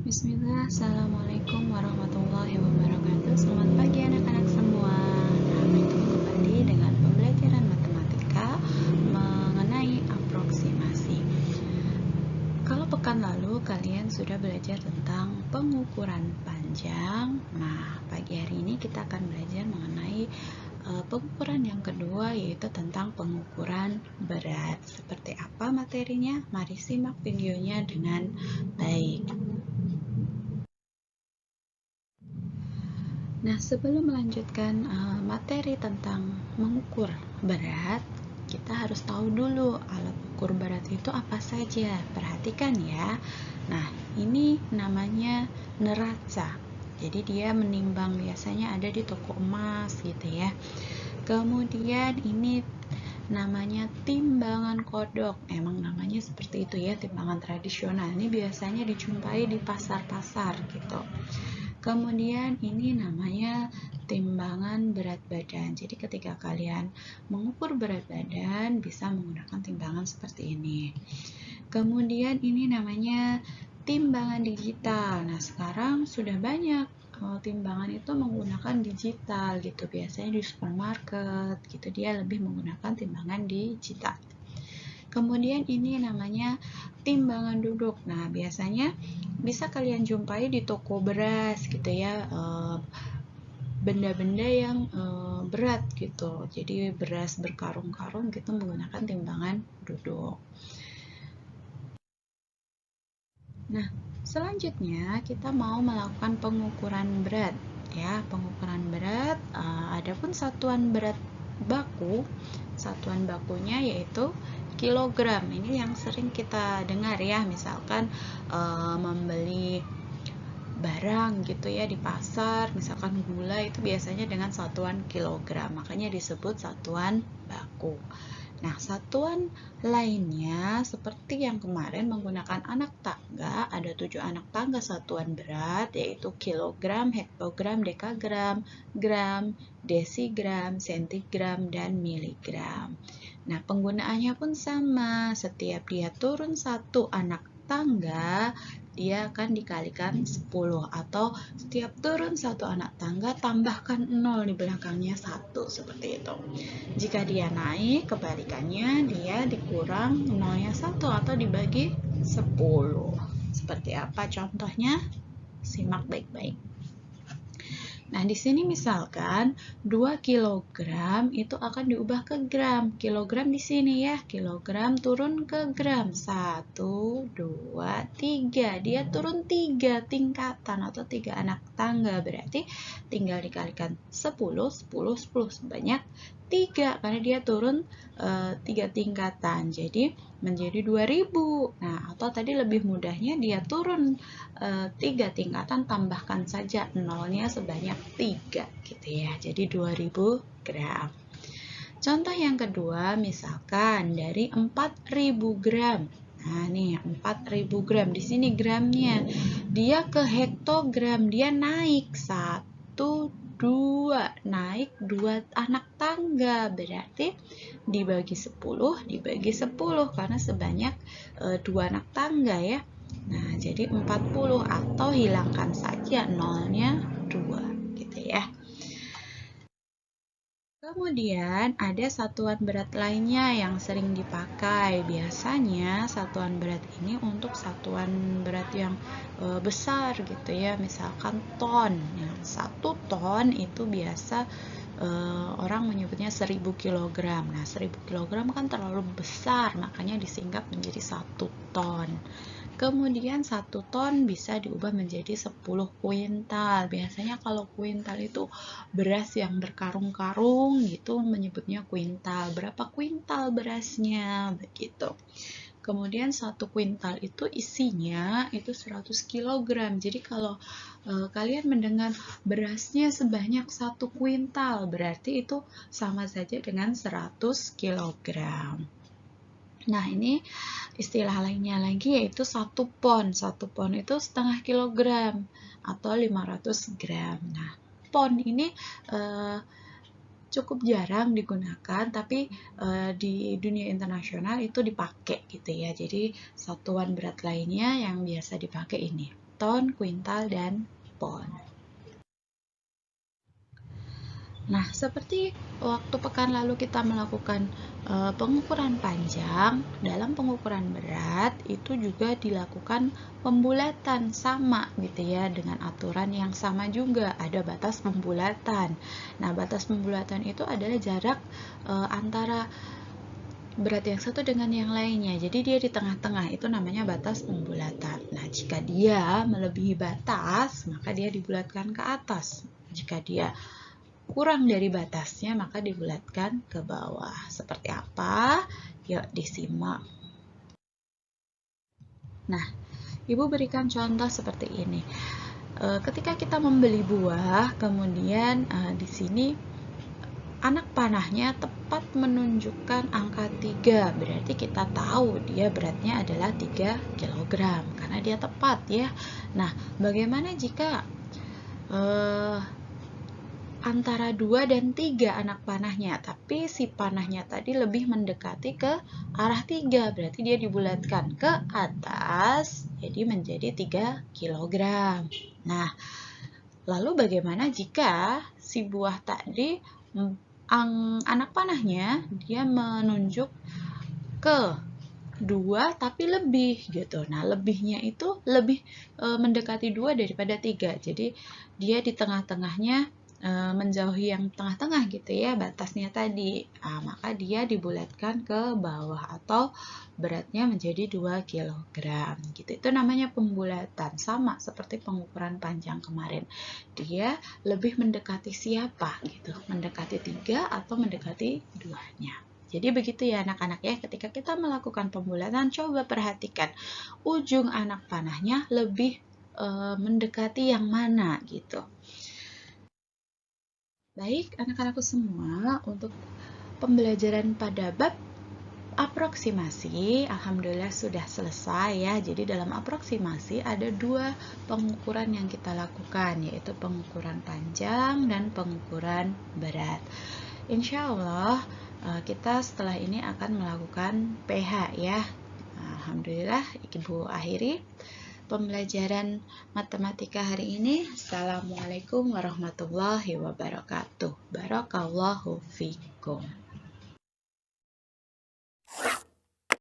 Bismillah, Assalamualaikum warahmatullahi wabarakatuh. Selamat pagi anak-anak semua. Nah, bertemu kembali dengan pembelajaran matematika mengenai aproksimasi. Kalau pekan lalu kalian sudah belajar tentang pengukuran panjang. Nah, pagi hari ini kita akan belajar mengenai pengukuran yang kedua, yaitu tentang pengukuran berat. Seperti apa materinya? Mari simak videonya dengan baik. Nah, sebelum melanjutkan materi tentang mengukur berat, kita harus tahu dulu alat ukur berat itu apa saja. Perhatikan ya. Nah, ini namanya neraca. Jadi dia menimbang, biasanya ada di toko emas gitu ya. Kemudian ini namanya timbangan kodok. Emang namanya seperti itu ya, timbangan tradisional. Ini biasanya dijumpai di pasar-pasar gitu. Kemudian ini namanya timbangan berat badan. Jadi ketika kalian mengukur berat badan bisa menggunakan timbangan seperti ini. Kemudian ini namanya timbangan digital. Nah, sekarang sudah banyak timbangan itu menggunakan digital gitu. Biasanya di supermarket gitu dia lebih menggunakan timbangan digital. Kemudian ini namanya timbangan duduk. Nah, biasanya bisa kalian jumpai di toko beras gitu ya, benda-benda yang berat gitu. Jadi beras berkarung-karung gitu menggunakan timbangan duduk. Nah, selanjutnya kita mau melakukan pengukuran berat ya. Pengukuran berat, adapun satuan berat baku, satuan bakunya yaitu kilogram. Ini yang sering kita dengar ya, misalkan membeli barang gitu ya di pasar, misalkan gula itu biasanya dengan satuan kilogram, makanya disebut satuan baku. Nah, satuan lainnya seperti yang kemarin menggunakan anak tangga, ada 7 anak tangga satuan berat, yaitu kilogram, hektogram, dekagram, gram, desigram, sentigram, dan miligram. Nah, penggunaannya pun sama, setiap dia turun satu anak tangga, dia akan dikalikan 10, atau setiap turun satu anak tangga tambahkan 0 di belakangnya 1, seperti itu. Jika dia naik, kebalikannya dia dikurang 0-nya 1 atau dibagi 10. Seperti apa contohnya? Simak baik-baik. Nah, di sini misalkan 2 kg itu akan diubah ke gram. Kilogram di sini ya, kilogram turun ke gram. 1, 2, 3. Dia turun 3 tingkatan atau 3 anak tangga. Berarti tinggal dikalikan 10, 10, 10 sebanyak 3 karena dia turun 3 tingkatan. Jadi menjadi 2000. Nah, atau tadi lebih mudahnya dia turun 3 tingkatan, tambahkan saja 0-nya sebanyak 3 gitu ya. Jadi 2000 gram. Contoh yang kedua, misalkan dari 4000 gram. Nah, nih 4000 gram. Di sini gramnya. Dia ke hektogram, dia naik 1, 2, naik 2 anak tangga. Berarti dibagi 10, dibagi 10 karena sebanyak 2 anak tangga ya. Nah, jadi 40 atau hilangkan saja 0-nya 2 gitu ya. Kemudian ada satuan berat lainnya yang sering dipakai. Biasanya satuan berat ini untuk satuan berat yang besar gitu ya, misalkan ton. Nah, 1 ton itu biasa orang menyebutnya 1000 kg. Nah, 1000 kg kan terlalu besar, makanya disingkat menjadi 1 ton. Kemudian 1 ton bisa diubah menjadi 10 kuintal. Biasanya kalau kuintal itu beras yang berkarung-karung gitu menyebutnya kuintal. Berapa kuintal berasnya? Begitu. Kemudian 1 kuintal itu isinya itu 100 kg. Jadi kalau kalian mendengar berasnya sebanyak 1 kuintal, berarti itu sama saja dengan 100 kg. Nah, ini istilah lainnya lagi yaitu 1 pon. 1 pon itu setengah kilogram atau 500 gram. Nah, pon ini cukup jarang digunakan, tapi di dunia internasional itu dipakai gitu ya. Jadi satuan berat lainnya yang biasa dipakai ini. ton, kuintal, dan pon. Nah, seperti waktu pekan lalu kita melakukan pengukuran panjang, dalam pengukuran berat itu juga dilakukan pembulatan sama gitu ya, dengan aturan yang sama juga, ada batas pembulatan. Nah, batas pembulatan itu adalah jarak antara berat yang satu dengan yang lainnya. Jadi dia di tengah-tengah, itu namanya batas pembulatan. Nah, jika dia melebihi batas, maka dia dibulatkan ke atas. Jika dia kurang dari batasnya, maka dibulatkan ke bawah. Seperti apa? Yuk disimak. Nah, Ibu berikan contoh seperti ini. Ketika kita membeli buah, kemudian di sini anak panahnya tepat menunjukkan angka 3, berarti kita tahu dia beratnya adalah 3 kg, karena dia tepat ya. Nah, bagaimana jika antara 2 dan 3 anak panahnya, tapi si panahnya tadi lebih mendekati ke arah 3, berarti dia dibulatkan ke atas, jadi menjadi 3 kg. Nah, lalu bagaimana jika si buah tadi, anak panahnya dia menunjuk ke 2 tapi lebih gitu. Nah, lebihnya itu lebih mendekati 2 daripada 3. Jadi dia di tengah-tengahnya menjauhi yang tengah-tengah gitu ya, batasnya tadi. Nah, maka dia dibulatkan ke bawah atau beratnya menjadi 2 kg gitu. Itu namanya pembulatan, sama seperti pengukuran panjang kemarin. Dia lebih mendekati siapa gitu, mendekati 3 atau mendekati 2-nya. Jadi begitu ya anak-anak ya, ketika kita melakukan pembulatan, coba perhatikan ujung anak panahnya lebih mendekati yang mana gitu. Baik anak-anakku semua, untuk pembelajaran pada bab aproksimasi, alhamdulillah sudah selesai ya. Jadi dalam aproksimasi ada 2 pengukuran yang kita lakukan, yaitu pengukuran panjang dan pengukuran berat. Insya Allah kita setelah ini akan melakukan PH ya. Alhamdulillah, Ibu akhiri pembelajaran matematika hari ini. Assalamualaikum warahmatullahi wabarakatuh. Barakallahu fikum.